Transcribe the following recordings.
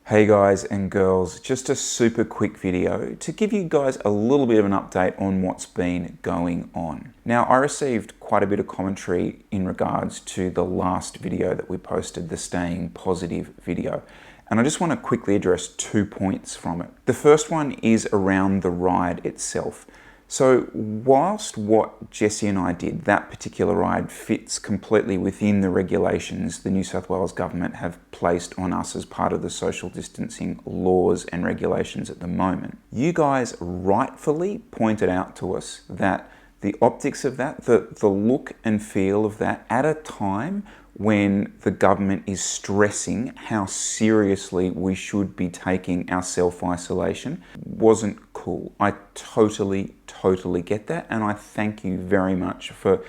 Hey guys and girls, just a super quick video to give you guys a little bit of an update on what's been going on. Now, I received quite a bit of commentary in regards to the last video that we posted, the staying positive video. And I just want to quickly address 2 points from it. The first one is around the ride itself. So whilst what Jesse and I did, that particular ride fits completely within the regulations the New South Wales government have placed on us as part of the social distancing laws and regulations at the moment, you guys rightfully pointed out to us that the optics of that, the look and feel of that at a time when the government is stressing how seriously we should be taking our self-isolation wasn't cool. I totally get that, and I thank you very much for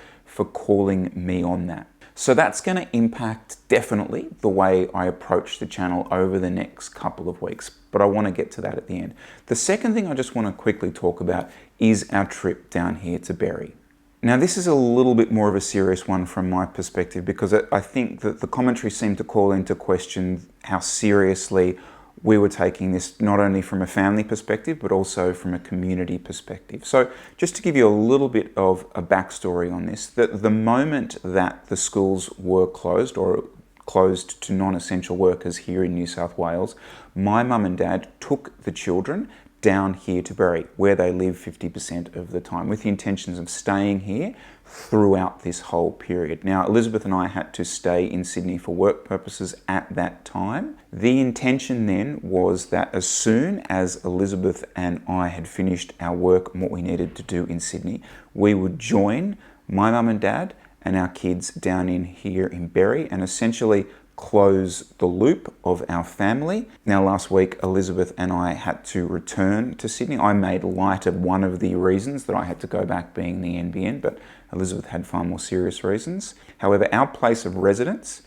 calling me on that. So that's going to impact definitely the way I approach the channel over the next couple of weeks, but I want to get to that at the end. The second thing I just want to quickly talk about is our trip down here to Berry. Now, this is a little bit more of a serious one from my perspective because I think that the commentary seemed to call into question how seriously we were taking this, not only from a family perspective, but also from a community perspective. So just to give you a little bit of a backstory on this, that the moment that the schools were closed or closed to non-essential workers here in New South Wales, my mum and dad took the children down here to Berry, where they live 50% of the time, with the intentions of staying here throughout this whole period. Now, Elizabeth and I had to stay in Sydney for work purposes at that time. The intention then was that as soon as Elizabeth and I had finished our work and what we needed to do in Sydney, we would join my mum and dad and our kids down in here in Berry and essentially close the loop of our family. Now, last week, Elizabeth and I had to return to Sydney. I made light of one of the reasons that I had to go back, being the NBN, but Elizabeth had far more serious reasons. However, our place of residence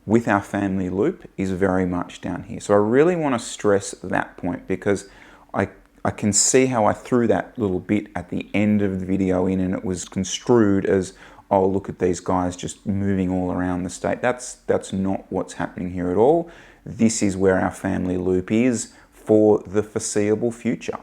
with our family loop is very much down here. So I really want to stress that point because I can see how I threw that little bit at the end of the video in and it was construed as, oh, look at these guys just moving all around the state. That's not what's happening here at all. This is where our family loop is for the foreseeable future.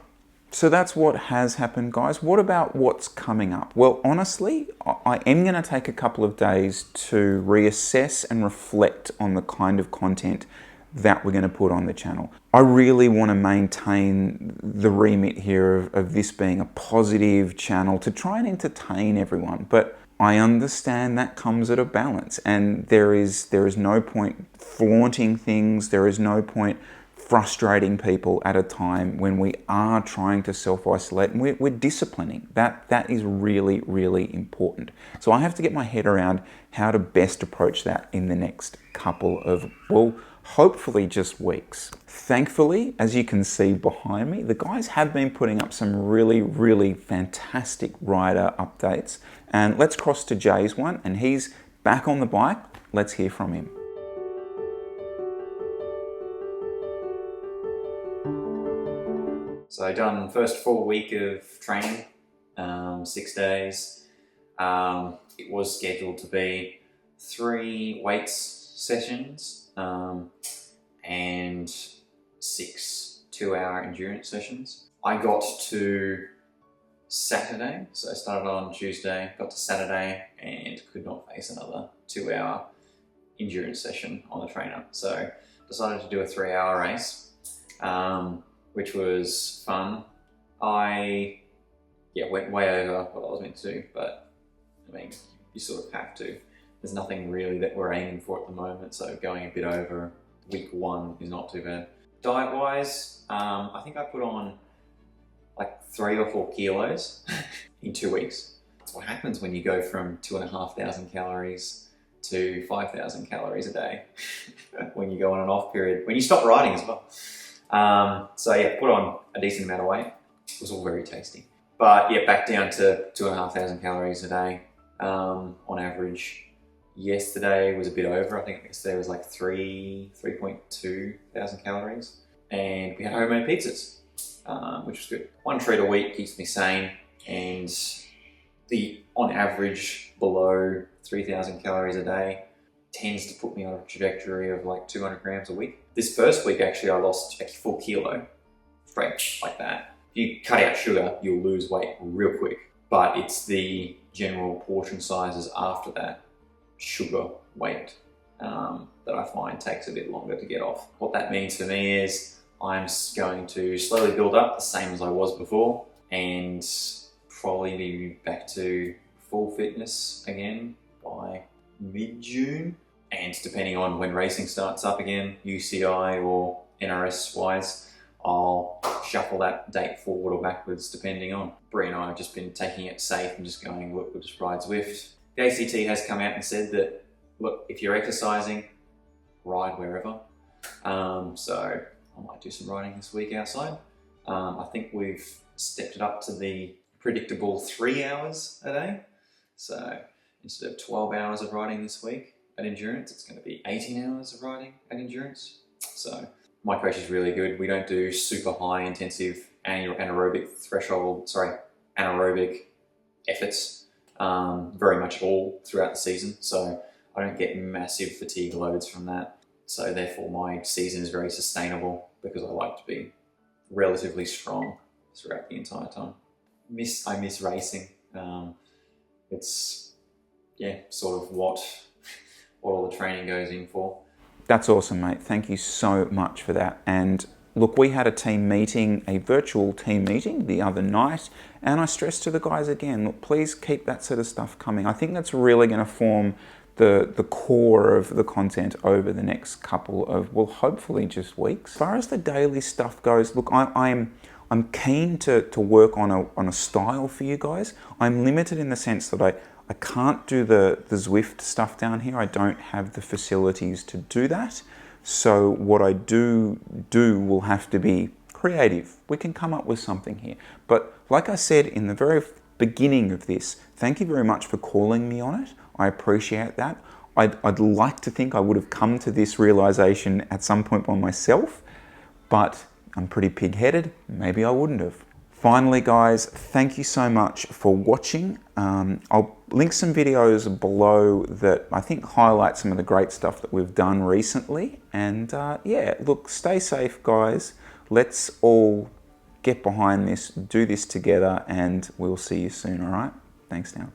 So that's what has happened, guys. What about what's coming up? Well, honestly, I am going to take a couple of days to reassess and reflect on the kind of content that we're going to put on the channel. I really want to maintain the remit here of this being a positive channel to try and entertain everyone, but I understand that comes at a balance, and there is no point flaunting things, there is no point frustrating people at a time when we are trying to self-isolate and we're disciplining. That is really, really important. So I have to get my head around how to best approach that in the next couple of, well, hopefully just weeks. Thankfully, as you can see behind me, the guys have been putting up some really, really fantastic rider updates. And let's cross to Jay's one, and he's back on the bike. Let's hear from him. So I've done the first full week of training, 6 days. It was scheduled to be 3 weights sessions and 6 2-hour endurance sessions. I got to Saturday, so I started on Tuesday, got to Saturday and could not face another 2-hour endurance session on the trainer. So decided to do a 3-hour race, which was fun. I went way over what I was meant to do, but I mean, you sort of have to. There's nothing really that we're aiming for at the moment, so going a bit over week 1 is not too bad. Diet-wise, I think I put on like 3 or 4 kilos in 2 weeks. That's what happens when you go from 2,500 calories to 5,000 calories a day when you go on an off period, when you stop riding as well. So yeah, put on a decent amount of weight. It was all very tasty. But yeah, back down to 2,500 calories a day on average. Yesterday was a bit over. I think yesterday was like 3.2 thousand calories. And we had homemade pizzas, which was good. 1 treat a week keeps me sane, and on average below 3,000 calories a day tends to put me on a trajectory of like 200 grams a week. This first week, actually, I lost a full kilo, straight like that. If you cut out sugar, you'll lose weight real quick. But it's the general portion sizes after that sugar weight that I find takes a bit longer to get off. What that means for me is I'm going to slowly build up the same as I was before and probably be back to full fitness again by mid-June. And depending on when racing starts up again, UCI or NRS wise, I'll shuffle that date forward or backwards depending on. Brie and I have just been taking it safe and just going, look, we'll just ride Zwift. The ACT has come out and said that, look, if you're exercising, ride wherever. So I might do some riding this week outside. I think we've stepped it up to the predictable 3 hours a day. So instead of 12 hours of riding this week at endurance, it's going to be 18 hours of riding at endurance. So my coach is really good. We don't do super high intensive anaerobic efforts very much at all throughout the season. So I don't get massive fatigue loads from that. So therefore my season is very sustainable because I like to be relatively strong throughout the entire time. I miss racing. It's sort of what all the training goes in for. That's awesome, mate. Thank you so much for that. And look, we had a team meeting, a virtual team meeting the other night, and I stressed to the guys again, look, please keep that sort of stuff coming. I think that's really going to form the core of the content over the next couple of, well, hopefully just weeks. As far as the daily stuff goes, look, I'm keen to work on a style for you guys. I'm limited in the sense that I can't do the Zwift stuff down here. I don't have the facilities to do that. So what I do will have to be creative. We can come up with something here. But like I said in the very beginning of this, thank you very much for calling me on it. I appreciate that. I'd like to think I would have come to this realization at some point by myself, but I'm pretty pig-headed. Maybe I wouldn't have. Finally, guys, thank you so much for watching. I'll link some videos below that I think highlight some of the great stuff that we've done recently. And yeah, look, stay safe, guys. Let's all get behind this, do this together, and we'll see you soon, all right? Thanks now.